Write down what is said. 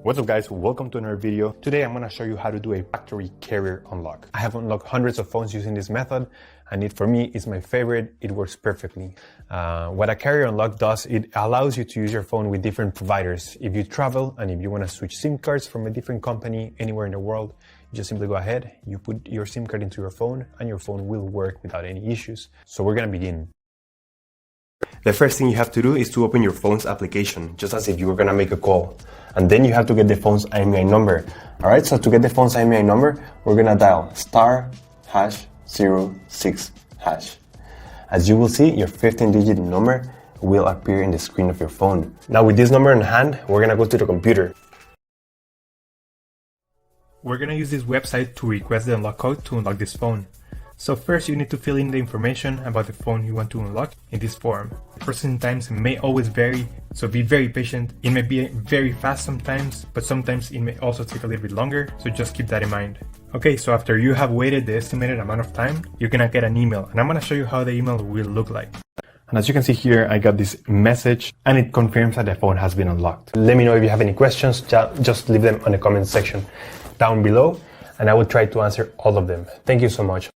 What's up guys, welcome to another video. Today I'm going to show you how to do a factory carrier unlock. I have unlocked hundreds of phones using this method and for me it's my favorite. It works perfectly. What a carrier unlock does, it allows you to use your phone with different providers. If you travel and if you want to switch SIM cards from a different company anywhere in the world, you just simply go ahead, you put your SIM card into your phone and your phone will work without any issues. So we're going to begin. The first thing you have to do is to open your phone's application, just as if you were going to make a call. And then you have to get the phone's IMEI number. Alright, so to get the phone's IMEI number, we're going to dial *#06#. As you will see, your 15-digit number will appear in the screen of your phone. Now with this number in hand, we're going to go to the computer. We're going to use this website to request the unlock code to unlock this phone. So first you need to fill in the information about the phone you want to unlock in this form. Processing times may always vary, so be very patient. It may be very fast sometimes, but sometimes it may also take a little bit longer, so just keep that in mind. Okay, so after you have waited the estimated amount of time, you're gonna get an email, and I'm gonna show you how the email will look like. And as you can see here, I got this message and it confirms that the phone has been unlocked. Let me know if you have any questions, just leave them on the comment section down below and I will try to answer all of them. Thank you so much.